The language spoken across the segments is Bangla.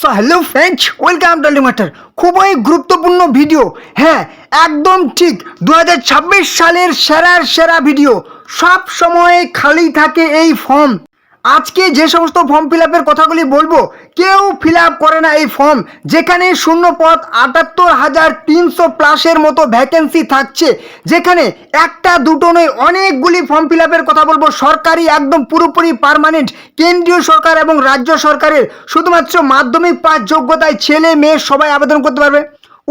So hello friends, welcome to master. খুবই গুরুত্বপূর্ণ ভিডিও। হ্যাঁ, একদম ঠিক 2026 সালের সেরা ভিডিও। সব সময় খালি থাকে এই ফর্ম। আজকে যে সমস্ত ফর্ম ফিল আপের কথাগুলি বলবো, কেউ ফিল আপ করে না এই ফর্ম, যেখানে শূন্য পদ ৭৮,৩০০ প্লাসের মতো ভ্যাকেন্সি থাকছে, যেখানে একটা দুটো নয় অনেকগুলি ফর্ম ফিল আপের কথা বলবো। সরকারি একদম পুরোপুরি পার্মানেন্ট, কেন্দ্রীয় সরকার এবং রাজ্য সরকারের। শুধুমাত্র মাধ্যমিক পাস যোগ্যতায় ছেলে মেয়ে সবাই আবেদন করতে পারবে।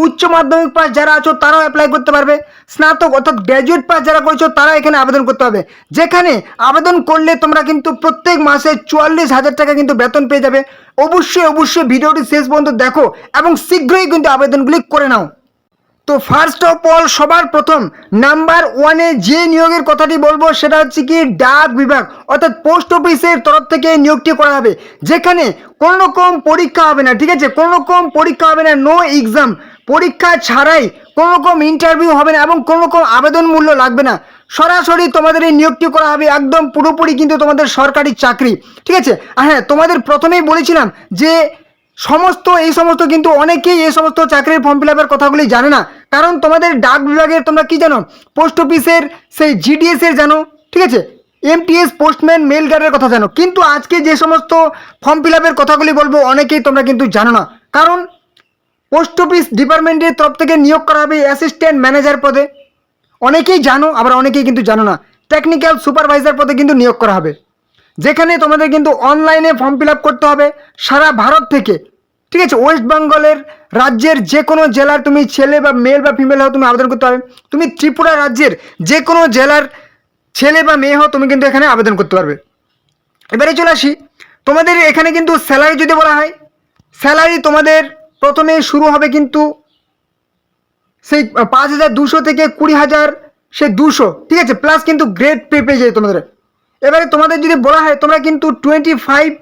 উচ্চ মাধ্যমিক পাস যারা আছো তারাও অ্যাপ্লাই করতে পারবে। স্নাতক অর্থাৎ গ্র্যাজুয়েট পাস যারা করেছো তারা এখানে আবেদন করতে পারবে। যেখানে আবেদন করলে তোমরা কিন্তু প্রত্যেক মাসে ৪৪,০০০ টাকা কিন্তু বেতন পেয়ে যাবে। অবশ্যই ভিডিওটি শেষ পর্যন্ত দেখো এবং শীঘ্রই কিন্তু আবেদনগুলি করে নাও। তো ফার্স্ট অফ অল, সবার প্রথম নাম্বার ওয়ানে যে নিয়োগের কথাটি বলবো সেটা হচ্ছে কি ডাক বিভাগ অর্থাৎ পোস্ট অফিসের তরফ থেকে নিয়োগটি করা হবে, যেখানে কোনো রকম পরীক্ষা হবে না। ঠিক আছে, কোনো রকম পরীক্ষা হবে না, নো এক্সাম, পরীক্ষা ছাড়াই কোনো রকম ইন্টারভিউ হবে না এবং কোনো রকম আবেদন মূল্য লাগবে না। সরাসরি তোমাদের এই নিয়োগটি করা হবে, একদম পুরোপুরি কিন্তু তোমাদের সরকারি চাকরি। ঠিক আছে, আর হ্যাঁ, তোমাদের প্রথমেই বলেছিলাম যে এই সমস্ত কিন্তু অনেকেই এই সমস্ত চাকরির ফর্ম ফিল আপের কথাগুলি জানে না, কারণ তোমাদের ডাক বিভাগের তোমরা কি জানো, পোস্ট অফিসের সেই জিডিএস এর জানো, ঠিক আছে, এমটিএস পোস্টম্যান মেল গার্ডের কথা জানো, কিন্তু আজকে যে সমস্ত ফর্ম ফিল আপের কথাগুলি বলবো অনেকেই তোমরা কিন্তু জানো না। কারণ পোস্ট অফিস ডিপার্টমেন্টের তরফ থেকে নিয়োগ করা হবে অ্যাসিস্ট্যান্ট ম্যানেজার পদে, অনেকেই জানো আবার অনেকেই কিন্তু জানো না। টেকনিক্যাল সুপারভাইজার পদে কিন্তু নিয়োগ করা হবে, যেখানে তোমাদের কিন্তু অনলাইনে ফর্ম ফিল আপ করতে হবে সারা ভারত থেকে। ঠিক আছে, ওয়েস্ট বেঙ্গলের রাজ্যের যে কোনো জেলার তুমি ছেলে বা মেল বা ফিমেল হও তুমি আবেদন করতে পারবে। তুমি ত্রিপুরা রাজ্যের যে কোনো জেলার ছেলে বা মেয়ে হও তুমি কিন্তু এখানে আবেদন করতে পারবে। এবারে চলে আসি, তোমাদের এখানে কিন্তু স্যালারি যদি বলা হয়, স্যালারি তোমাদের প্রথমে শুরু হবে কিন্তু সেই ৫,২০০ থেকে ২০,০০০, সে ২০০, ঠিক আছে, প্লাস কিন্তু গ্রেড পে পেয়ে যায় তোমাদের। এবারে তোমাদের যদি বলা হয় তোমরা কিন্তু 25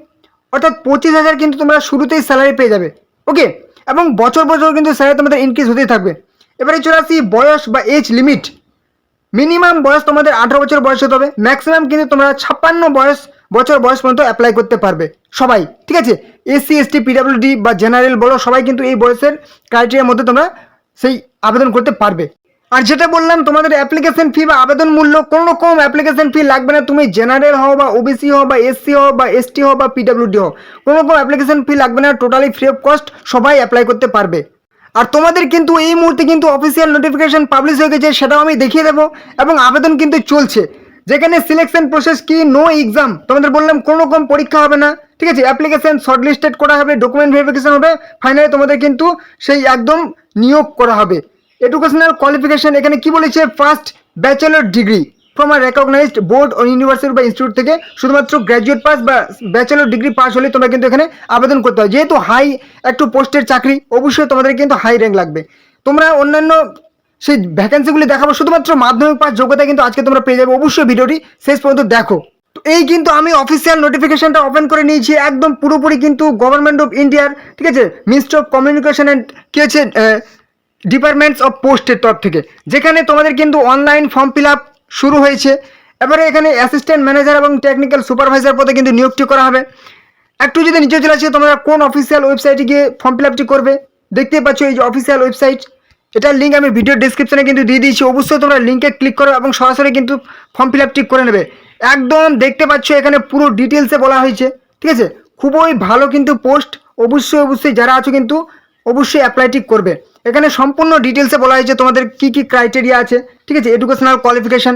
অর্থাৎ 25,০০০ কিন্তু তোমরা শুরুতেই স্যালারি পেয়ে যাবে। ওকে, এবং বছর কিন্তু স্যালারি তোমাদের ইনক্রিজ হতেই থাকবে। এবারে চলে আসি বয়স বা এজ লিমিট। মিনিমাম বয়স তোমাদের 18 বছর বয়স হতে হবে, ম্যাক্সিমাম কিন্তু তোমরা 56 বছর বয়স পর্যন্ত অ্যাপ্লাই করতে পারবে সবাই। ঠিক আছে, এসসি এসটি পিডাব্লিউডি বা জেনারেল বলো, সবাই কিন্তু এই বয়সের ক্রাইটেরিয়ার মধ্যে তোমরা সেই আবেদন করতে পারবে। আর যেটা বললাম, তোমাদের অ্যাপ্লিকেশন ফি বা আবেদন মূল্য, কোনো রকম অ্যাপ্লিকেশন ফি লাগবে না। তুমি জেনারেল হও বা ওবিসি হও বা এসসি হও বা এসটি হও বা পিডাব্লিউডি হও, কোনো রকম অ্যাপ্লিকেশন ফি লাগবে না, টোটালি ফ্রি অফ কস্ট সবাই অ্যাপ্লাই করতে পারবে। আর তোমাদের কিন্তু এই মুহূর্তে কিন্তু অফিসিয়াল নোটিফিকেশন পাবলিশ হয়ে গেছে, সেটাও আমি দেখিয়ে দেবো, এবং আবেদন কিন্তু চলছে। যেখানে সিলেকশন প্রসেস কি, নো এক্সাম, তোমাদের বললাম কোনো রকম পরীক্ষা হবে না। ঠিক আছে, অ্যাপ্লিকেশন শর্টলিস্টেড করা হবে, ডকুমেন্ট ভেরিফিকেশন হবে, ফাইনালি তোমাদের কিন্তু সেই একদম নিয়োগ করা হবে। এডুকেশনাল কোয়ালিফিকেশন এখানে কি বলেছে, first bachelor degree from a recognised board ও ইউনিভার্সিটি বা ইনস্টিটিউট থেকে, শুধুমাত্র গ্র্যাজুয়েট পাস বা ব্যাচেলর ডিগ্রি পাস হলে তোমরা কিন্তু এখানে আবেদন করতে হয়। যেহেতু হাই একটু পোস্টের চাকরি, অবশ্যই তোমাদের কিন্তু হাই র্যাঙ্ক লাগবে। তোমরা অন্যান্য সেই ভ্যাকেন্সিগুলি দেখাবো, শুধুমাত্র মাধ্যমিক পাস যোগ্যতা কিন্তু আজকে তোমরা পেয়ে যাবে। অবশ্যই ভিডিওটি শেষ পর্যন্ত দেখো। তো এই কিন্তু আমি অফিসিয়াল নোটিফিকেশনটা ওপেন করে নিয়েছি, একদম পুরোপুরি কিন্তু গভর্নমেন্ট অফ ইন্ডিয়ার, ঠিক আছে, মিনিস্ট্রি অফ কমিউনিকেশন অ্যান্ড কি হচ্ছে ডিপার্টমেন্টস অফ পোস্টের তরফ থেকে, যেখানে তোমাদের কিন্তু অনলাইন ফর্ম ফিল আপ শুরু হয়েছে। এবারে এখানে অ্যাসিস্ট্যান্ট ম্যানেজার এবং টেকনিক্যাল সুপারভাইজার পদে কিন্তু নিয়োগটি করা হবে। একটু যদি নিচে চলে আসে, তোমরা কোন অফিসিয়াল ওয়েবসাইটে গিয়ে ফর্ম ফিল আপটি করবে, দেখতেই পাচ্ছ এই যে অফিসিয়াল ওয়েবসাইট, এটার লিঙ্ক আমি ভিডিও ডিসক্রিপশনে কিন্তু দিয়ে দিয়েছি। অবশ্যই তোমরা লিঙ্কে ক্লিক করো এবং সরাসরি কিন্তু ফর্ম ফিল আপটি করে নেবে। একদম দেখতে পাচ্ছ এখানে পুরো ডিটেলসে বলা হয়েছে। ঠিক আছে, খুবই ভালো কিন্তু পোস্ট, অবশ্যই যারা আছো কিন্তু অবশ্যই অ্যাপ্লাইটি করবে। এখানে সম্পূর্ণ ডিটেলসে বলা হয়েছে তোমাদের কি কি ক্রাইটেরিয়া আছে, ঠিক আছে, এডুকেশনাল কোয়ালিফিকেশন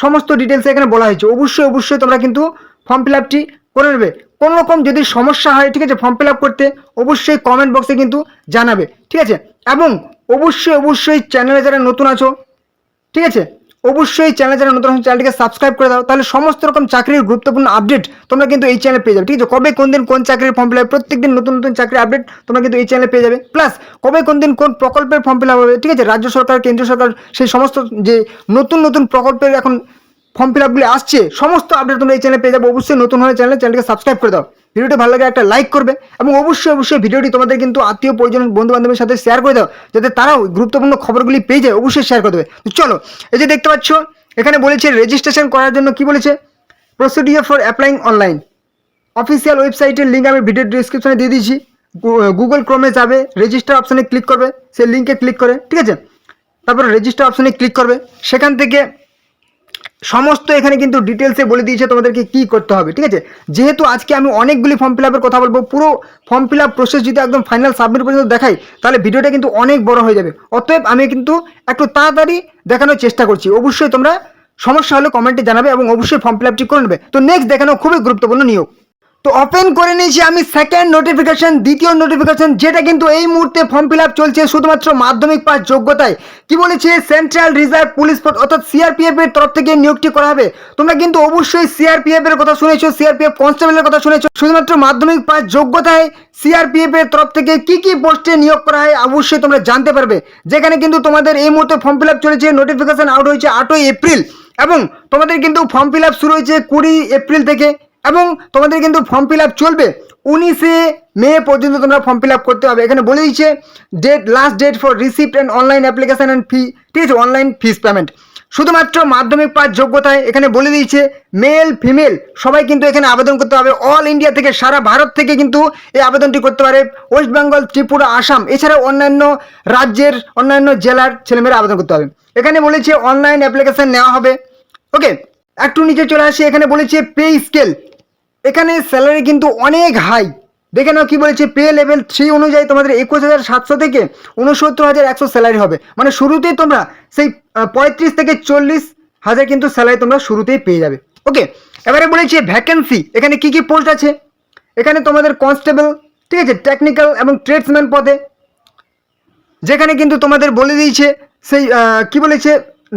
সমস্ত ডিটেলসে এখানে বলা হয়েছে। অবশ্যই তোমরা কিন্তু ফর্ম ফিল আপটি করে নেবে। কোনো রকম যদি সমস্যা হয়, ঠিক আছে, ফর্ম ফিল আপ করতে, অবশ্যই কমেন্ট বক্সে কিন্তু জানাবে। ঠিক আছে, এবং অবশ্যই চ্যানেলে যারা নতুন আছো, ঠিক আছে, অবশ্যই চ্যানেলে যারা নতুন আছো চ্যানেলটিকে সাবস্ক্রাইব করে দাও, তাহলে সমস্ত রকম চাকরির গুরুত্বপূর্ণ আপডেট তোমরা কিন্তু এই চ্যানেলে পেয়ে যাবে। ঠিক আছে, কবে কোন দিন কোন চাকরির ফর্ম ফিল আপ, প্রত্যেকদিন নতুন চাকরির আপডেট তোমরা কিন্তু এই চ্যানেলে পেয়ে যাবে। প্লাস কবে কোন দিন কোন প্রকল্পের ফর্ম ফিল আপ হবে, ঠিক আছে, রাজ্য সরকার কেন্দ্রীয় সরকার সেই সমস্ত যে নতুন প্রকল্পের এখন ফর্ম ফিল আপগুলি আসছে, সমস্ত আপডেট তোমরা এই চ্যানেলে পেয়ে যাবে। অবশ্যই নতুন হলে চ্যানেলটিকে সাবস্ক্রাইব করে দাও। ভিডিওটি ভালো লাগে একটা লাইক করবে, এবং অবশ্যই ভিডিওটি তোমাদের কিন্তু আত্মীয় পরিজন বন্ধু বান্ধবের সাথে শেয়ার করে দাও, যাতে তারাও গুরুত্বপূর্ণ খবরগুলি পেয়ে যায়। অবশ্যই শেয়ার করে দেবে। তো চলো, এই যে দেখতে পাচ্ছ এখানে বলেছে রেজিস্ট্রেশন করার জন্য কি বলেছে, procedure for applying online. Official ওয়েবসাইটের লিঙ্ক আমি ভিডিও ডিসক্রিপশনে দিয়ে দিয়েছি। গুগল ক্রোমে যাবে, রেজিস্টার অপশানে ক্লিক করবে, সেই লিঙ্কে ক্লিক করে, ঠিক আছে, তারপরে রেজিস্টার অপশানে ক্লিক করবে। সেখান থেকে সমস্ত এখানে কিন্তু ডিটেলসে বলে দিয়েছে তোমাদেরকে কি করতে হবে, ঠিক আছে। যেহেতু আজকে আমি অনেকগুলি ফর্ম ফিল আপের কথা বলবো, পুরো ফর্ম ফিল আপ প্রসেস যদি একদম ফাইনাল সাবমিট পর্যন্ত দেখাই তাহলে ভিডিওটা কিন্তু অনেক বড় হয়ে যাবে। অতএব আমি কিন্তু একটু তাড়াতাড়ি দেখানোর চেষ্টা করছি। অবশ্যই তোমরা সমস্যা হলে কমেন্টে জানাবে এবং অবশ্যই ফর্ম ফিল আপটি করে নেবে। তো নেক্সট দেখানো খুবই গুরুত্বপূর্ণ নিয়োগ। তো ওপেন করে নিয়েছি আমি সেকেন্ড নোটিফিকেশন, দ্বিতীয় নোটিফিকেশন, যেটা কিন্তু এই মুহূর্তে ফর্ম ফিল আপ চলছে শুধুমাত্র মাধ্যমিক পাস যোগ্যতায়। কি বলেছে, সেন্ট্রাল রিজার্ভ পুলিশ ফোর্স অর্থাৎ সিআরপিএফ এর তরফ থেকে নিয়োগটি করা হবে। তোমরা কিন্তু অবশ্যই সিআরপিএফ এর কথা শুনেছো, সিআরপিএফ কনস্টেবলের কথা শুনেছো। শুধুমাত্র মাধ্যমিক পাস যোগ্যতায় সিআরপিএফ এর তরফ থেকে কি পোস্টে নিয়োগ করা হয় অবশ্যই তোমরা জানতে পারবে। যেখানে কিন্তু তোমাদের এই মুহূর্তে ফর্ম ফিল আপ চলেছে, নোটিফিকেশন আউট হয়েছে 8ই এপ্রিল এবং তোমাদের কিন্তু ফর্ম ফিল আপ শুরু হয়েছে 20 এপ্রিল থেকে এবং তোমাদের কিন্তু ফর্ম ফিল আপ চলবে 19 মে পর্যন্ত তোমরা ফর্ম ফিল আপ করতে হবে। এখানে বলে দিচ্ছে last date for receipt and online application and fee, ঠিক আছে, অনলাইন ফিস পেমেন্ট। শুধুমাত্র মাধ্যমিক পাস যোগ্যতায় এখানে বলে দিয়েছে মেল ফিমেল সবাই কিন্তু এখানে আবেদন করতে হবে। অল ইন্ডিয়া থেকে, সারা ভারত থেকে কিন্তু এই আবেদনটি করতে পারে। ওয়েস্ট বেঙ্গল, ত্রিপুরা, আসাম এছাড়াও অন্যান্য রাজ্যের অন্যান্য জেলার ছেলেমেয়েরা আবেদন করতে হবে। এখানে বলেছে অনলাইন অ্যাপ্লিকেশন নেওয়া হবে। ওকে, একটু নিচে চলে আসি, এখানে বলেছে পে স্কেল। এখানে স্যালারি কিন্তু অনেক হাই, দেখে নাও কি বলেছে। পে লেভেল 3 অনুযায়ী তোমাদের 21,700 থেকে 69,100 স্যালারি হবে। মানে শুরুতেই তোমরা সেই 35 থেকে 40,000 কিন্তু স্যালারি তোমরা শুরুতেই পেয়ে যাবে। ওকে, এবারে বলেছে ভ্যাকেন্সি, এখানে কি পোস্ট আছে। এখানে তোমাদের কনস্টেবল, ঠিক আছে, টেকনিক্যাল এবং ট্রেডসম্যান পদে, যেখানে কিন্তু তোমাদের বলে দিয়েছে সেই কি বলেছে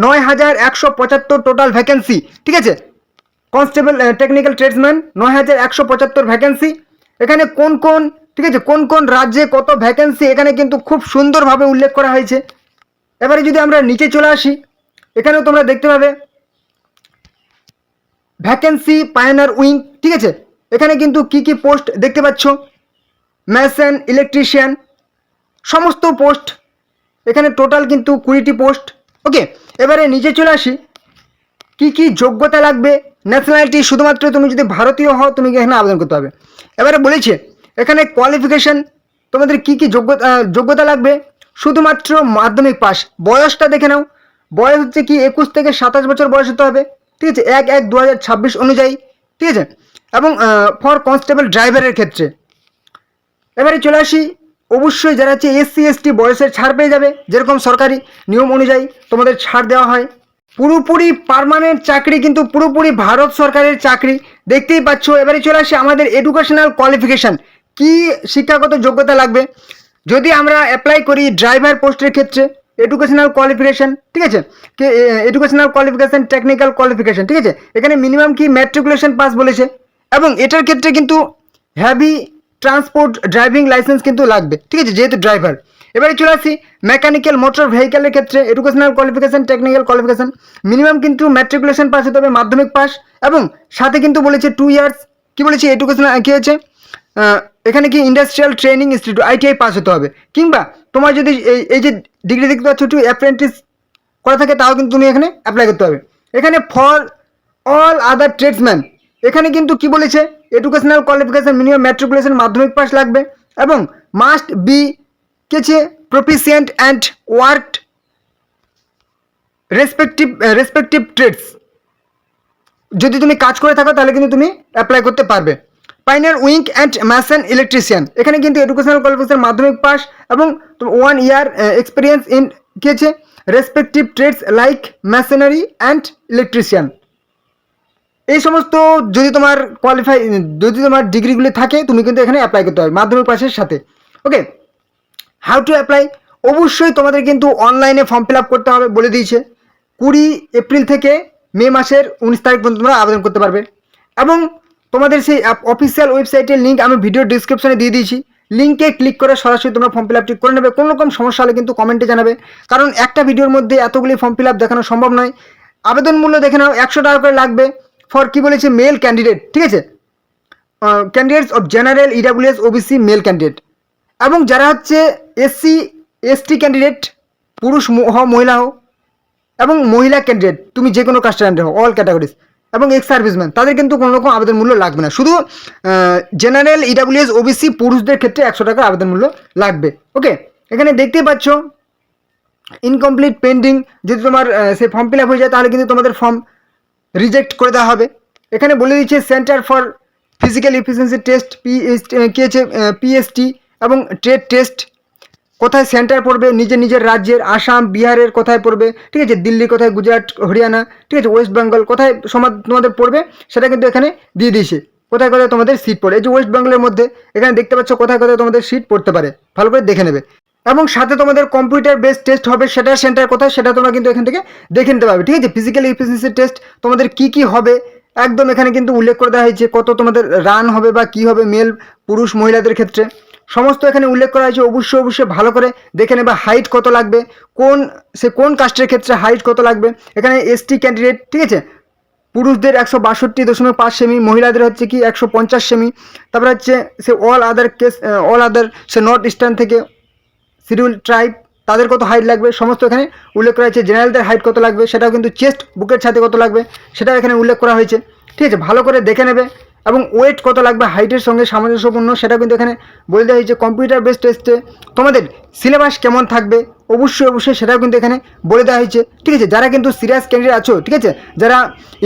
9,175 টোটাল ভ্যাকেন্সি, ঠিক আছে। Constable, technical tradesman 9,175 vacancy. এখানে কোন ঠিক আছে, কোন রাজ্যে কত ভ্যাকেন্সি এখানে কিন্তু খুব সুন্দরভাবে উল্লেখ করা হয়েছে। এবারে যদি আমরা নিচে চলে আসি, এখানেও তোমরা দেখতে পাবে ভ্যাকেন্সি পায়োনিয়ার উইং, ঠিক আছে। এখানে কিন্তু কি পোস্ট দেখতে পাচ্ছ, মেশন, ইলেকট্রিশিয়ান, সমস্ত পোস্ট এখানে টোটাল কিন্তু 20টি পোস্ট। ওকে, এবারে নিচে চলে আসি, কি যোগ্যতা লাগবে। ন্যাশনালিটি, শুধুমাত্র তুমি যদি ভারতীয় হও তুমি এখানে আবেদন করতে হবে। এবারে বলেছে এখানে কোয়ালিফিকেশন, তোমাদের কি যোগ্যতা লাগবে। শুধুমাত্র মাধ্যমিক পাস। বয়সটা দেখে নাও, বয়স হচ্ছে কি 21 থেকে 27 বছর বয়স হতে হবে, ঠিক আছে, 1/1/2026 অনুযায়ী, ঠিক আছে। এবং ফর কনস্টেবল ড্রাইভারের ক্ষেত্রে এবারে চলে আসি, অবশ্যই যারা হচ্ছে SC ST বয়সের ছাড় পেয়ে যাবে, যেরকম সরকারি নিয়ম অনুযায়ী তোমাদের ছাড় দেওয়া হয়। পুরোপুরি পার্মানেন্ট চাকরি, কিন্তু পুরোপুরি ভারত সরকারের চাকরি, দেখতেই পাচ্ছ। এবারে চলে আসি আমাদের এডুকেশনাল কোয়ালিফিকেশান, কি শিক্ষাগত যোগ্যতা লাগবে। যদি আমরা অ্যাপ্লাই করি ড্রাইভার পোস্টের ক্ষেত্রে, এডুকেশনাল কোয়ালিফিকেশান, ঠিক আছে, এডুকেশনাল কোয়ালিফিকেশান, টেকনিক্যাল কোয়ালিফিকেশান, ঠিক আছে। এখানে মিনিমাম কি ম্যাট্রিকুলেশন পাস বলেছে এবং এটার ক্ষেত্রে কিন্তু হ্যাভি ট্রান্সপোর্ট ড্রাইভিং লাইসেন্স কিন্তু লাগবে, ঠিক আছে, যেহেতু ড্রাইভার। এবারে চলে আসি মেকানিক্যাল মোটর ভেহিক্যালের ক্ষেত্রে, educational qualification, technical qualification, minimum কিন্তু ম্যাট্রিকুলেশন পাস হতে হবে, মাধ্যমিক পাস, এবং সাথে কিন্তু বলেছে 2 ইয়ার্স কি বলেছে এডুকেশনাল কি হয়েছে এখানে কি industrial training institute ITI pass হতে হবে। কিংবা তোমার যদি এই যে ডিগ্রি দেখতে পাচ্ছ একটু অ্যাপ্রেন্টিস করা থাকে তাও কিন্তু তুমি এখানে অ্যাপ্লাই করতে হবে। এখানে ফর অল আদার ট্রেডসম্যান, এখানে কিন্তু কি বলেছে এডুকেশনাল কোয়ালিফিকেশান, মিনিমাম ম্যাট্রিকুলেশন, মাধ্যমিক পাস লাগবে এবং মাস্ট বি কেছে proficient and worked respective trades. যদি তুমি কাজ করে থাকো তাহলে কিন্তু তুমি অ্যাপ্লাই করতে পারবে। Pioneer wing and mason electrician, এখানে কিন্তু এডুকেশনাল কোয়ালিফিকেশন, মাধ্যমিক পাস এবং 1 ইয়ার এক্সপিরিয়েন্স ইন কি আছে respective trades like masonry and electrician. এই সমস্ত যদি তোমার যদি তোমার ডিগ্রিগুলি থাকে তুমি কিন্তু এখানে অ্যাপ্লাই করতে হবে মাধ্যমিক পাসের সাথে। ওকে, হাউ টু অ্যাপ্লাই, অবশ্যই তোমাদের কিন্তু অনলাইনে ফর্ম ফিল আপ করতে হবে বলে দিয়েছে। 20 এপ্রিল থেকে মে মাসের 19 তারিখ পর্যন্ত তোমরা আবেদন করতে পারবে এবং তোমাদের সেই অফিসিয়াল ওয়েবসাইটের লিঙ্ক আমি ভিডিও ডিসক্রিপশনে দিয়ে দিয়েছি। লিঙ্কে ক্লিক করে সরাসরি তোমরা ফর্ম ফিল আপটি করে নেবে। কোনো রকম সমস্যা হলে কিন্তু কমেন্টে জানাবে, কারণ একটা ভিডিওর মধ্যে এতগুলি ফর্ম ফিল আপ দেখানো সম্ভব নয়। আবেদন মূল্য দেখে নাও 100 টাকা করে লাগবে ফর কি বলেছে মেল ক্যান্ডিডেট, ঠিক আছে, candidates of general EWS OBC male candidate, এবং যারা হচ্ছে SC ST ক্যান্ডিডেট পুরুষ হও মহিলা হও এবং মহিলা ক্যান্ডিডেট তুমি যে কোনো কাস্ট হও অল ক্যাটাগরিজ এবং এক্স সার্ভিসম্যান তাদের কিন্তু কোনো রকম আবেদন মূল্য লাগবে না। শুধু জেনারেল, ইডাব্লিউএস, ওবিসি পুরুষদের ক্ষেত্রে 100 টাকা আবেদন মূল্য লাগবে। ওকে, এখানে দেখতেই পাচ্ছ ইনকমপ্লিট পেন্ডিং, যদি তোমার সে ফর্ম ফিল আপ হয়ে যায় তাহলে কিন্তু তোমাদের ফর্ম রিজেক্ট করে দেওয়া হবে। এখানে বলে দিচ্ছে centre for physical efficiency test PST এবং ট্রেড টেস্ট কোথায় সেন্টার পড়বে, নিজের রাজ্যের আসাম, বিহারের কোথায় পড়বে, ঠিক আছে, দিল্লি কোথায়, গুজরাট, হরিয়ানা, ঠিক আছে, ওয়েস্ট বেঙ্গল কোথায় তোমাদের পড়বে সেটা কিন্তু এখানে দিয়ে দিয়েছে, কোথায় কোথায় তোমাদের সিট পড়ে। এই যে ওয়েস্ট বেঙ্গলের মধ্যে এখানে দেখতে পাচ্ছ কোথায় কোথায় তোমাদের সিট পড়তে পারে, ভালো করে দেখে নেবে। এবং সাথে তোমাদের কম্পিউটার বেসড টেস্ট হবে, সেটার সেন্টার কোথায় সেটা তোমরা কিন্তু এখান থেকে দেখে নিতে পারবে। ঠিক আছে, ফিজিক্যাল এফিসিয়েন্সি টেস্ট তোমাদের কি হবে একদম এখানে কিন্তু উল্লেখ করে দেওয়া হয়েছে, কত তোমাদের রান হবে বা কি হবে, মেল পুরুষ মহিলাদের ক্ষেত্রে সমস্ত এখানে উল্লেখ করা হয়েছে। অবশ্যই ভালো করে দেখে নেবে হাইট কত লাগবে, কোন কাস্টের ক্ষেত্রে হাইট কত লাগবে। এখানে এসটি ক্যান্ডিডেট, ঠিক আছে, পুরুষদের 162.5 সেমি, মহিলাদের হচ্ছে কি 150 সেমি। তারপরে হচ্ছে সে অল আদার সে নর্থ ইস্টার্ন থেকে শিডিউল ট্রাইব তাদের কত হাইট লাগবে সমস্ত এখানে উল্লেখ করা হয়েছে। জেনারেলদের হাইট কত লাগবে সেটাও কিন্তু, চেস্ট বুকের সাথে কত লাগবে সেটাও এখানে উল্লেখ করা হয়েছে। ঠিক আছে, ভালো করে দেখে নেবে। এবং ওয়েট কত লাগবে হাইটের সঙ্গে সামঞ্জস্যপূর্ণ সেটাও কিন্তু এখানে বলে দেওয়া হয়েছে। কম্পিউটার বেসড টেস্টে তোমাদের সিলেবাস কেমন থাকবে অবশ্যই সেটাও কিন্তু এখানে বলে দেওয়া হয়েছে। ঠিক আছে, যারা কিন্তু সিরিয়াস ক্যান্ডিডেট আছো, ঠিক আছে, যারা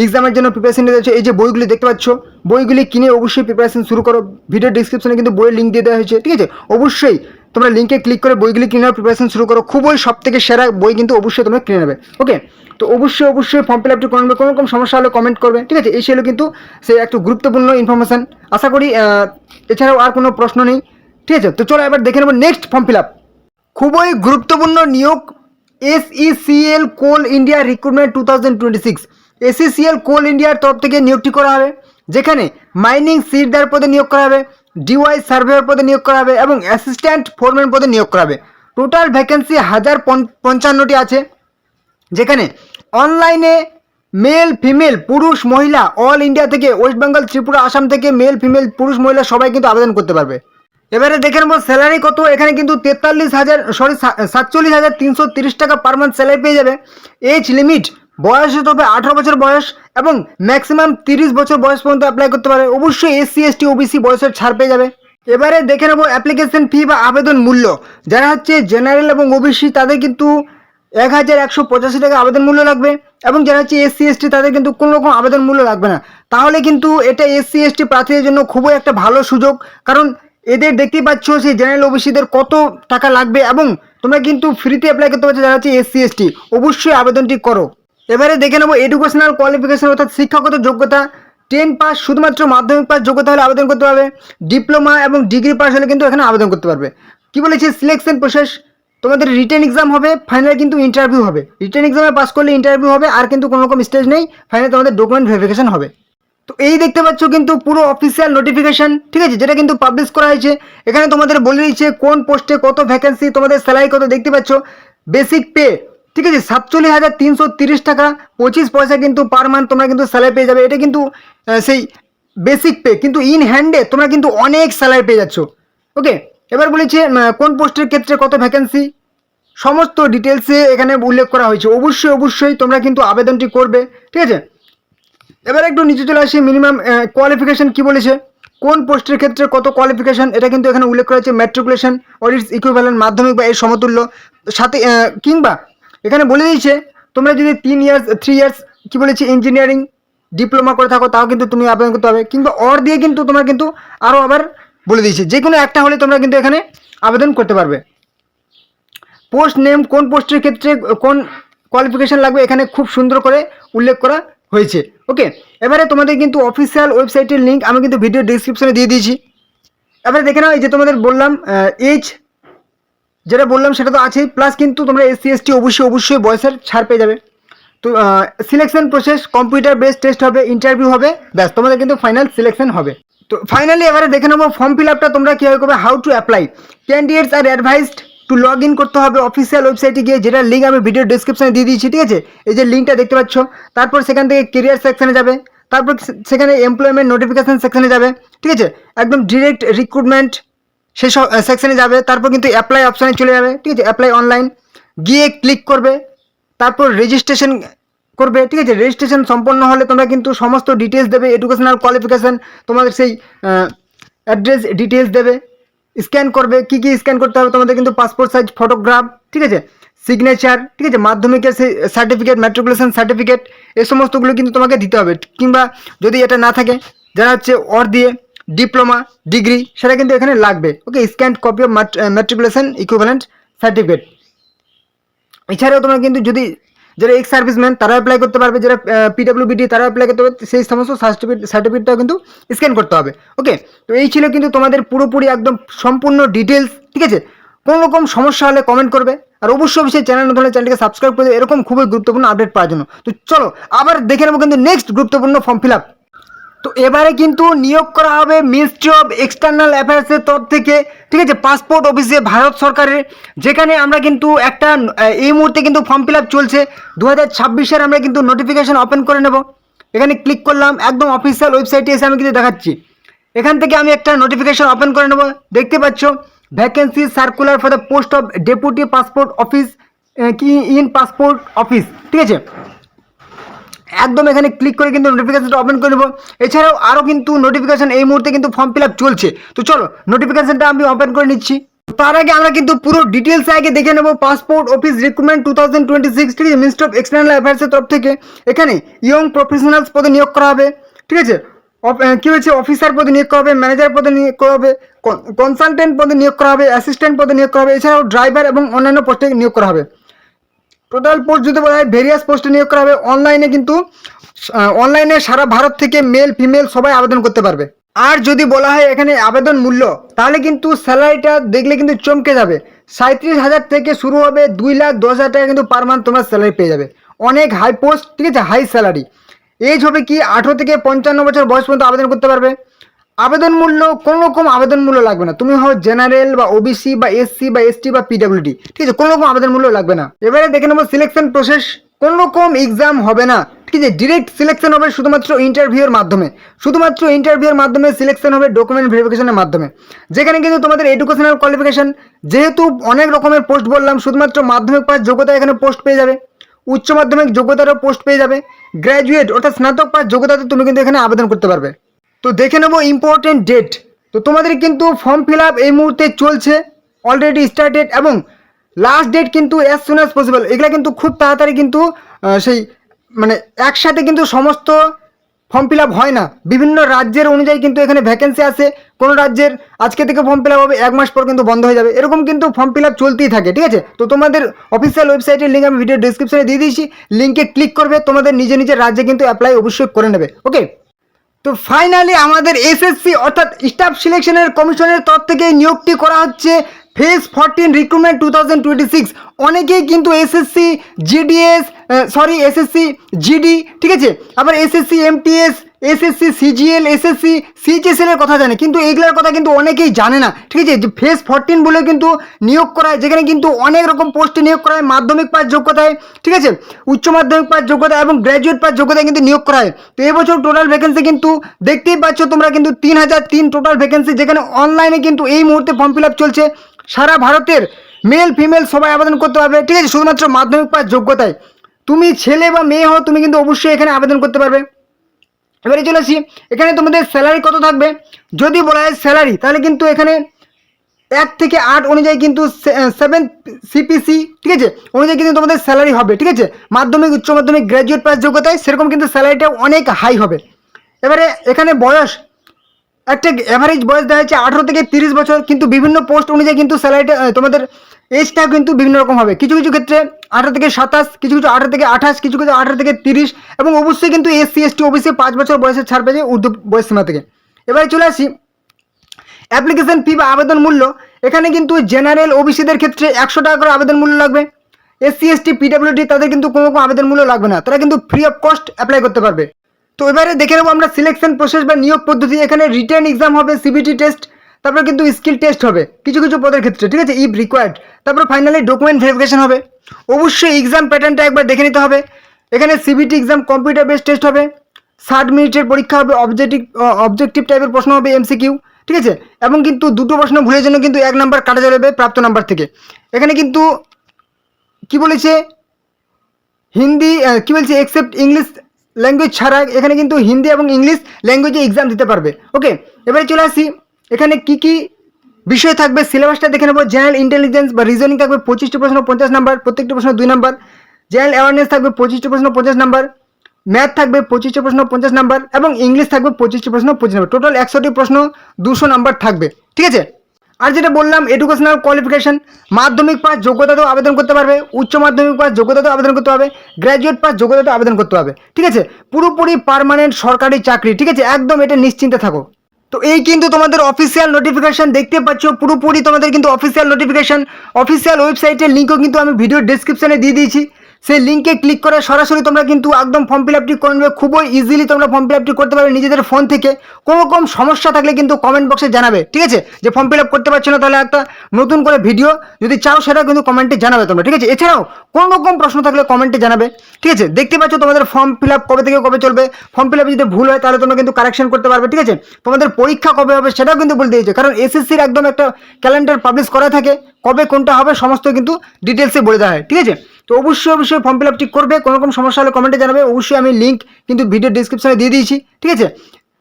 এক্সামের জন্য প্রিপারেশন নিতে যাচ্ছ, এই যে বইগুলি দেখতে পাচ্ছ, বইগুলি কিনে অবশ্যই প্রিপারেশন শুরু করো। ভিডিও ডিসক্রিপশনে কিন্তু বইয়ের লিঙ্ক দিয়ে দেওয়া হয়েছে। ঠিক আছে, অবশ্যই তোমরা লিঙ্কে ক্লিক করে বইগুলি কিনে প্রিপারেশন শুরু করো। খুবই সবথেকে সেরা বই কিন্তু অবশ্যই তোমরা কিনে নেবে। ওকে, তো অবশ্যই ফর্ম ফিল আপটি করে নেবে। কোনো রকম সমস্যা হলে কমেন্ট করবে। ঠিক আছে, এই ছিল কিন্তু সে একটু গুরুত্বপূর্ণ ইনফরমেশান। আশা করি এছাড়াও আর কোনো প্রশ্ন নেই। ঠিক আছে, তো চলো এবার দেখে নেবো নেক্সট ফর্ম ফিল আপ। খুবই গুরুত্বপূর্ণ নিয়োগ, SECL কোল ইন্ডিয়া রিক্রুটমেন্ট 2026। SECL কোল ইন্ডিয়ার তরফ থেকে নিয়োগটি করা হবে, যেখানে মাইনিং সিটদার পদে নিয়োগ করা হবে, DY সার্ভেয়ার পদে নিয়োগ করা হবে এবং অ্যাসিস্ট্যান্ট ফোরম্যান পদে নিয়োগ করা হবে। টোটাল ভ্যাকেন্সি 1055টি আছে, যেখানে অনলাইনে মেল ফিমেল পুরুষ মহিলা অল ইন্ডিয়া থেকে, ওয়েস্ট বেঙ্গল, ত্রিপুরা, আসাম থেকে মেল ফিমেল পুরুষ মহিলা সবাই কিন্তু আবেদন করতে পারবে। এবারে দেখে নেবো স্যালারি কত। এখানে কিন্তু 47,330 টাকা পার মান্থ স্যালারি পেয়ে যাবে। এজ লিমিট বয়স হতে হবে 18 বছর বয়স এবং ম্যাক্সিমাম 30 বছর বয়স পর্যন্ত অ্যাপ্লাই করতে পারে। অবশ্যই SC ST OBC বয়সের ছাড় পেয়ে যাবে। এবারে দেখে নেবো অ্যাপ্লিকেশন ফি বা আবেদন মূল্য। যারা হচ্ছে জেনারেল এবং OBC তাদের কিন্তু 1185 টাকা আবেদন মূল্য লাগবে, এবং যারা হচ্ছে SC ST তাদের কিন্তু কোনো রকম আবেদন মূল্য লাগবে না। তাহলে কিন্তু এটা SC ST প্রার্থীদের জন্য খুবই একটা ভালো সুযোগ, কারণ এদের দেখতেই পাচ্ছ সেই জেনারেল OBCদের কত টাকা লাগবে, এবং তোমরা কিন্তু ফ্রিতে অ্যাপ্লাই করতে পারছো যারা হচ্ছে SC ST। অবশ্যই আবেদনটি করো। এবারে দেখে নেবো এডুকেশনাল কোয়ালিফিকেশন, অর্থাৎ শিক্ষাগত যোগ্যতা। 10 পাস, শুধুমাত্র মাধ্যমিক পাস যোগ্যতা হলে আবেদন করতে পারবে। ডিপ্লোমা এবং ডিগ্রি পাস হলে কিন্তু এখানে আবেদন করতে পারবে। কি বলেছে সিলেকশন প্রসেস, তোমাদের রিটেন এক্সাম হবে, ফাইনাল কিন্তু ইন্টারভিউ হবে। রিটেন এক্সামে পাস করলে ইন্টারভিউ হবে, আর কিন্তু কোনো রকম স্টেজ নেই, ফাইনাল তোমাদের ডকুমেন্ট ভেরিফিকেশন হবে। তো এই দেখতে পাচ্ছ কিন্তু পুরো অফিসিয়াল নোটিফিকেশন, ঠিক আছে, যেটা কিন্তু পাবলিশ করা হয়েছে। এখানে তোমাদের বলে দিচ্ছে কোন পোস্টে কত ভ্যাকেন্সি, তোমাদের স্যালারি কত দেখতে পাচ্ছ। বেসিক পে, ঠিক আছে, 47,330 টাকা 25 পয়সা কিন্তু পার মান্থ তোমরা কিন্তু স্যালারি পেয়ে যাবে। এটা কিন্তু সেই বেসিক পে, কিন্তু ইন হ্যান্ডে তোমরা কিন্তু অনেক স্যালারি পেয়ে যাচ্ছ। ওকে, এবার বলেছে কোন পোস্টের ক্ষেত্রে কত ভ্যাকেন্সি, সমস্ত ডিটেলসে এখানে উল্লেখ করা হয়েছে। অবশ্যই তোমরা কিন্তু আবেদনটি করবে। ঠিক আছে, এবার একটু নিচে চলে আসি। মিনিমাম কোয়ালিফিকেশন কি বলেছে, কোন পোস্টের ক্ষেত্রে কত কোয়ালিফিকেশন, এটা কিন্তু এখানে উল্লেখ করা হয়েছে। ম্যাট্রিকুলেশন অর ইটস ইকুইভ্যালেন্ট, মাধ্যমিক বা এর সমতুল্য, সাথে কিংবা এখানে বলে দিয়েছে তোমরা যদি 3 ইয়ার্স কি বলেছে ইঞ্জিনিয়ারিং ডিপ্লোমা করে থাকো তাও কিন্তু তুমি আবেদন করতে হবে, কিংবা অর দিয়ে কিন্তু তোমরা কিন্তু আরও আবার বলে দিয়েছে যে কোনো একটা হলে তোমরা কিন্তু এখানে আবেদন করতে পারবে। পোস্ট নেম, কোন পোস্টের ক্ষেত্রে কোন কোয়ালিফিকেশন লাগবে এখানে খুব সুন্দর করে উল্লেখ করা হয়েছে। ওকে, এবারে তোমাদের কিন্তু অফিসিয়াল ওয়েবসাইটের লিঙ্ক আমি কিন্তু ভিডিও ডিসক্রিপশনে দিয়ে দিয়েছি। এবারে দেখে নাও, এই যে তোমাদের বললাম এজ যেটা বললাম সেটা তো আছেই, প্লাস কিন্তু তোমরা SC ST অবশ্যই বয়সের ছাড় পেয়ে যাবে। তো selection process, computer based test হবে, ইন্টারভিউ হবে, ব্যাস তোমাদের কিন্তু ফাইনাল সিলেকশন হবে। তো ফাইনালি এবারে দেখে নেবো ফর্ম ফিল আপটা তোমরা কীভাবে করবে। How to apply, candidates are advised two log in করতে হবে অফিসিয়াল ওয়েবসাইটে গিয়ে, যেটার লিঙ্ক আমি ভিডিও ডিসক্রিপশনে দিয়ে দিয়েছি। ঠিক আছে, এই যে লিঙ্কটা দেখতে পাচ্ছ, তারপর সেখান থেকে কেরিয়ার সেকশনে যাবে, তারপর সেখানে এমপ্লয়মেন্ট নোটিফিকেশান সেকশনে যাবে। ঠিক আছে, একদম ডিরেক্ট রিক্রুটমেন্ট সেই সব সেকশনে যাবে, তারপর কিন্তু অ্যাপ্লাই অপশানে চলে যাবে। ঠিক আছে, অ্যাপ্লাই অনলাইন গিয়ে ক্লিক করবে, তারপর রেজিস্ট্রেশন করবে, ঠিক আছে। রেজিস্ট্রেশন সম্পন্ন হলে তোমরা কিন্তু সমস্ত ডিটেলস দেবে, এডুকেশনাল কোয়ালিফিকেশান, তোমাদের সেই অ্যাড্রেস ডিটেলস দেবে, স্ক্যান করবে। কি কি স্ক্যান করতে হবে তোমাদের? কিন্তু পাসপোর্ট সাইজ ফটোগ্রাফ, ঠিক আছে, সিগনেচার, ঠিক আছে, মাধ্যমিকের সেই সার্টিফিকেট, ম্যাট্রিকুলেশন সার্টিফিকেট, এই সমস্তগুলো কিন্তু তোমাকে দিতে হবে। কিংবা যদি এটা না থাকে, যারা হচ্ছে ওর দিয়ে ডিপ্লোমা, ডিগ্রি, সেটা কিন্তু এখানে লাগবে। Okay, scanned copy of matriculation equivalent certificate. এছাড়াও তোমরা কিন্তু যদি যারা এক্স সার্ভিসম্যান তারা অ্যাপ্লাই করতে পারবে, যারা পিডব্লিউবিডি তারা অ্যাপ্লাই করতে পারবে, সেই সমস্ত সার্টিফিকেটটাও কিন্তু স্ক্যান করতে হবে। ওকে, তো এই ছিল কিন্তু তোমাদের পুরোপুরি একদম সম্পূর্ণ ডিটেলস, ঠিক আছে। কোনো রকম সমস্যা হলে কমেন্ট করবে, আর অবশ্যই চ্যানেল নতুন হলে চ্যানেলকে সাবস্ক্রাইব করে এরকম খুবই গুরুত্বপূর্ণ আপডেট পাওয়ার জন্য। তো চলো আবার দেখে নেবো কিন্তু নেক্সট গুরুত্বপূর্ণ ফর্ম ফিল আপ। তো এবারে কিন্তু নিয়োগ করা হবে মিনিস্ট্রি অফ এক্সটার্নাল অ্যাফেয়ার্সের তরফ থেকে, ঠিক আছে, পাসপোর্ট অফিসে, ভারত সরকারের, যেখানে আমরা কিন্তু একটা এই মুহূর্তে কিন্তু ফর্ম ফিল আপ চলছে 2026-এর। আমরা কিন্তু নোটিফিকেশান ওপেন করে নেব। এখানে ক্লিক করলাম, একদম অফিসিয়াল ওয়েবসাইটে এসে আমি কিন্তু দেখাচ্ছি। এখান থেকে আমি একটা নোটিফিকেশান ওপেন করে নেব। দেখতে পাচ্ছ vacancy circular for the post of deputy passport office কি ইন পাসপোর্ট অফিস, ঠিক আছে। একদম এখানে ক্লিক করে কিন্তু নোটিফিকেশনটা ওপেন করে নেব। এছাড়াও আরও কিন্তু নোটিফিকেশান এই মুহূর্তে কিন্তু ফর্ম ফিল আপ চলছে। তো চলো নোটিফিকেশানটা আমি ওপেন করে নিচ্ছি। তার আগে আমরা কিন্তু পুরো ডিটেলস আগে দেখে নেব। পাসপোর্ট অফিস রিক্রুটমেন্ট 2026, ঠিক আছে, মিনিস্ট্রি অফ এক্সটার্নাল অ্যাফেয়ার্সের তরফ থেকে এখানে ইয়ং প্রফেশনালস পদে নিয়োগ করা হবে, ঠিক আছে। কী হয়েছে, অফিসার পদে নিয়োগ করা হবে, ম্যানেজার পদে নিয়োগ করা হবে, কনসালটেন্ট পদে নিয়োগ করা হবে, অ্যাসিস্ট্যান্ট পদে নিয়োগ করা হবে, এছাড়াও ড্রাইভার এবং অন্যান্য পোস্টে নিয়োগ করা হবে। টোটাল পোস্ট যদি বলা হয় ভেরিয়াস পোস্টে নিয়োগ করা হবে। অনলাইনে কিন্তু অনলাইনে সারা ভারত থেকে মেল ফিমেল সবাই আবেদন করতে পারবে। আর যদি বলা হয় এখানে আবেদন মূল্য, তাহলে কিন্তু স্যালারিটা দেখলে কিন্তু চমকে যাবে। 37,000 থেকে শুরু হবে, 2,10,000 টাকা কিন্তু পার মান্থ তোমরা স্যালারি পেয়ে যাবে। অনেক হাই পোস্ট, ঠিক আছে, হাই স্যালারি। এজ হবে কি 18 থেকে 55 বছর বয়স পর্যন্ত আবেদন করতে পারবে। আবেদন মূল্য, কোনো রকম আবেদন মূল্য লাগবে না। তুমি হও জেনারেল বা ওবিসি বা এসসি বা এসটি বা পিডব্লিউডি, ঠিক আছে, কোনো রকম আবেদন মূল্য লাগবে না। এবারে দেখে নেবো সিলেকশন প্রসেস। কোনো রকম এক্সাম হবে না, ঠিক আছে, ডিরেক্ট সিলেকশন হবে শুধুমাত্র ইন্টারভিউর মাধ্যমে। শুধুমাত্র ইন্টারভিউর মাধ্যমে সিলেকশন হবে, ডকুমেন্ট ভেরিফিকেশনের মাধ্যমে। যেখানে কিন্তু তোমাদের এডুকেশনাল কোয়ালিফিকেশন, যেহেতু অনেক রকমের পোস্ট বললাম, শুধুমাত্র মাধ্যমিক পাস যোগ্যতা এখানে পোস্ট পেয়ে যাবে, উচ্চ মাধ্যমিক যোগ্যতারও পোস্ট পেয়ে যাবে, গ্র্যাজুয়েট অর্থাৎ স্নাতক পাস যোগ্যতাতে তুমি কিন্তু এখানে আবেদন করতে পারবে। তো দেখে নেবো ইম্পর্টেন্ট ডেট। তো তোমাদের কিন্তু ফর্ম ফিল আপ এই মুহূর্তে চলছে, অলরেডি স্টার্টেড, এবং লাস্ট ডেট কিন্তু অ্যাজ সুন অ্যাজ পসিবল। এগুলো কিন্তু খুব তাড়াতাড়ি কিন্তু সেই মানে একসাথে কিন্তু সমস্ত ফর্ম ফিল আপ হয় না। বিভিন্ন রাজ্যের অনুযায়ী কিন্তু এখানে ভ্যাকেন্সি আছে। কোনো রাজ্যের আজকে থেকে ফর্ম ফিল আপ হবে, 1 মাস পর কিন্তু বন্ধ হয়ে যাবে। এরকম কিন্তু ফর্ম ফিল আপ চলতেই থাকে, ঠিক আছে। তো তোমাদের অফিসিয়াল ওয়েবসাইটের লিঙ্ক আমি ভিডিও ডিসক্রিপশনে দিয়ে দিয়েছি, লিঙ্কে ক্লিক করবে, তোমাদের নিজের রাজ্যে কিন্তু অ্যাপ্লাই অবশ্যই করে নেবে। ওকে, তো ফাইনালি আমাদের এসএসসি অর্থাৎ স্টাফ সিলেকশনের কমিশনের তরফ থেকে নিয়োগটি করা হচ্ছে ফেজ 14 রিক্রুটমেন্ট 2026। অনেকেই কিন্তু এসএসসি জিডিএস এসএসসি জিডি, ঠিক আছে, আবার SSC MTS, SSC CGL, SSC CHSL এর কথা জানে, কিন্তু এইগুলোর কথা কিন্তু অনেকেই জানে না, ঠিক আছে। যে ফেজ 14 বলে কিন্তু নিয়োগ করা হয়, যেখানে কিন্তু অনেক রকম পোস্টে নিয়োগ করা হয়, মাধ্যমিক পাস যোগ্যতায়, ঠিক আছে, উচ্চ মাধ্যমিক পাস যোগ্যতা এবং গ্র্যাজুয়েট পাস যোগ্যতায় কিন্তু নিয়োগ করা হয়। তো এবছর টোটাল ভ্যাকেন্সি কিন্তু দেখতেই পাচ্ছ তোমরা, কিন্তু 3003 টোটাল ভ্যাকেন্সি, যেখানে অনলাইনে কিন্তু এই মুহূর্তে ফর্ম ফিল আপ চলছে। সারা ভারতের মেল ফিমেল সবাই আবেদন করতে পারবে, ঠিক আছে, শুধুমাত্র মাধ্যমিক পাস যোগ্যতায়। তুমি ছেলে বা মেয়ে হও, তুমি কিন্তু অবশ্যই এখানে আবেদন করতে পারবে। এবারে চলে আসি, এখানে তোমাদের স্যালারি কত থাকবে। যদি বলা হয় স্যালারি, তাহলে কিন্তু এখানে 1 থেকে 8 অনুযায়ী কিন্তু 7 সিপিসি, ঠিক আছে, অনুযায়ী কিন্তু তোমাদের স্যালারি হবে, ঠিক আছে। মাধ্যমিক, উচ্চ মাধ্যমিক, গ্র্যাজুয়েট পাস যোগ্যতায় সেরকম কিন্তু স্যালারিটা অনেক হাই হবে। এবারে এখানে বয়স, একটা অ্যাভারেজ বয়স দেওয়া হচ্ছে 18 থেকে 30 বছর, কিন্তু বিভিন্ন পোস্ট অনুযায়ী কিন্তু স্যালারিটা তোমাদের এজটা কিন্তু বিভিন্ন রকম হবে। কিছু কিছু ক্ষেত্রে 18 থেকে 27, কিছু কিছু 18 থেকে 28, কিছু কিছু 18 থেকে 30, এবং অবশ্যই কিন্তু এসসি এসটি ওবিসি 5 বছর বয়সে ছাড় পেয়ে ঊর্ধ্ব বয়স সীমা থেকে। এবারে চলে আসি অ্যাপ্লিকেশন ফি বা আবেদন মূল্য। এখানে কিন্তু জেনারেল ওবিসিদের ক্ষেত্রে 100 টাকা করে আবেদন মূল্য লাগবে। এসসি এসটি পিডব্লিউডি তাদের কিন্তু কোনো রকম আবেদন মূল্য লাগবে না, তারা কিন্তু ফ্রি অফ কস্ট অ্যাপ্লাই করতে পারবে। তো এবারে দেখে নেবো আমরা সিলেকশন প্রসেস বা নিয়োগ পদ্ধতি। এখানে রিটেন এক্সাম হবে, সিবিটি টেস্ট, তারপরে কিন্তু স্কিল টেস্ট হবে কিছু কিছু পদের ক্ষেত্রে, ঠিক আছে, ইফ রিকোয়ার্ড। তারপরে ফাইনালি ডকুমেন্ট ভেরিফিকেশন হবে। অবশ্যই এক্সাম প্যাটার্নটা একবার দেখে নিতে হবে। এখানে CBT exam computer based test হবে, 60 মিনিটের পরীক্ষা হবে, অবজেক্টিভ টাইপের প্রশ্ন হবে, এমসিকিউ, ঠিক আছে, এবং কিন্তু দুটো প্রশ্ন ভুলের জন্য কিন্তু 1 নাম্বার কাটা যাবে প্রাপ্ত নাম্বার থেকে। এখানে কিন্তু কি বলেছে, হিন্দি কী বলছি এক্সেপ্ট ইংলিশ ল্যাঙ্গুয়েজ ছাড়া এখানে কিন্তু হিন্দি এবং ইংলিশ ল্যাঙ্গুয়েজে এক্সাম দিতে পারবে। ওকে, এবারে চলে আসি এখানে কি কি বিষয় থাকবে সিলেবাসটা দেখে নেবো। জেনারেল ইন্টেলিজেন্স বা রিজনিং থাকবে 25টি প্রশ্ন 50 নাম্বার, প্রত্যেকটি প্রশ্ন 2 নাম্বার। জেনারেল অ্যাওয়ারনেস থাকবে 25টি প্রশ্ন 50 নাম্বার। ম্যাথ থাকবে 25টি প্রশ্ন 50 নাম্বার এবং ইংলিশ থাকবে 25টি প্রশ্ন 25 নাম্বার। টোটাল 100টি প্রশ্ন 200 নাম্বার থাকবে, ঠিক আছে। আর যেটা বললাম এডুকেশনাল কোয়ালিফিকেশন, মাধ্যমিক পাস যোগ্যতাতেও আবেদন করতে পারবে, উচ্চ মাধ্যমিক পাস যোগ্যতাতেও আবেদন করতে হবে, গ্র্যাজুয়েট পাস যোগ্যতাতেও আবেদন করতে হবে, ঠিক আছে। পুরোপুরি পার্মানেন্ট সরকারি চাকরি, ঠিক আছে, একদম এটা নিশ্চিন্তে থাকো। তো এই কিন্তু তোমাদের অফিসিয়াল নোটিফিকেশন দেখতে পাচ্ছ, পুরোপুরি তোমাদের কিন্তু অফিসিয়াল নোটিফিকেশন। অফিসিয়াল ওয়েবসাইটের লিঙ্কও কিন্তু আমি ভিডিও ডেসক্রিপশনে দিয়ে দিয়েছি। সেই লিঙ্কে ক্লিক করে সরাসরি তোমরা কিন্তু একদম ফর্ম ফিল আপটি করে নেবে। খুবই ইজিলি তোমরা ফর্ম ফিল আপটি করতে পারবে নিজেদের ফোন থেকে। কোনো রকম সমস্যা থাকলে কিন্তু কমেন্ট বক্সে জানাবে, ঠিক আছে, যে ফর্ম ফিল আপ করতে পারছো না, তাহলে একটা নতুন করে ভিডিও যদি চাও সেটা কিন্তু কমেন্টে জানাবে তোমরা, ঠিক আছে। এছাড়াও কোনো রকম প্রশ্ন থাকলে কমেন্টে জানাবে, ঠিক আছে। দেখতে পাচ্ছ তোমাদের ফর্ম ফিল আপ কবে থেকে কবে চলবে। ফর্ম ফিল আপ যদি ভুল হয় তাহলে তোমরা কিন্তু কারেকশন করতে পারবে, ঠিক আছে। তোমাদের পরীক্ষা কবে হবে সেটাও কিন্তু বলে দিয়েছে, কারণ এসএসসির একদম একটা ক্যালেন্ডার পাবলিশ করা থাকে, কবে কোনটা হবে সমস্ত কিন্তু ডিটেলসে বলে দেওয়া হয়, ঠিক আছে। তো অবশ্যই ফর্ম ফিল আপটি করবে। কোনো রকম সমস্যা হলে কমেন্টে জানাবে, অবশ্যই আমি লিঙ্ক কিন্তু ভিডিও ডিসক্রিপশনে দিয়ে দিয়েছি, ঠিক আছে।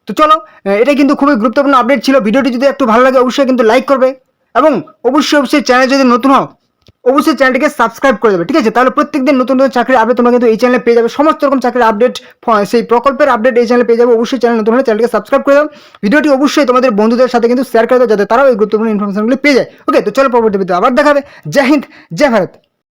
তো চলো, এটা কিন্তু খুবই গুরুত্বপূর্ণ আপডেট ছিল। ভিডিওটি যদি একটু ভালো লাগে অবশ্যই কিন্তু লাইক করবে এবং অবশ্যই চ্যানেল যদি নতুন হও অবশ্যই চ্যানেলটিকে সাবস্ক্রাইব করে দেবে, ঠিক আছে। তাহলে প্রত্যেকদিন নতুন নতুন চাকরির আপডেট তোমরা কিন্তু এই চ্যানেলে পেয়ে যাবে। সমস্ত রকম চাকরির আপডেট, সেই প্রকল্পের আপডেট এই চ্যানেলে পেয়ে যাবে। অবশ্যই চ্যানেল নতুন হলে চ্যানেলকে সাবস্ক্রাইব করে দাও। ভিডিওটি অবশ্যই তোমাদের বন্ধুদের সাথে কিন্তু শেয়ার করে দাও, যাতে তারাও এই গুরুত্বপূর্ণ ইনফরমেশনগুলি পেয়ে যায়। ওকে, তো চলো পরবর্তী ভিডিও আবার দেখাবে। জয় হিন্দ, জয় ভারত।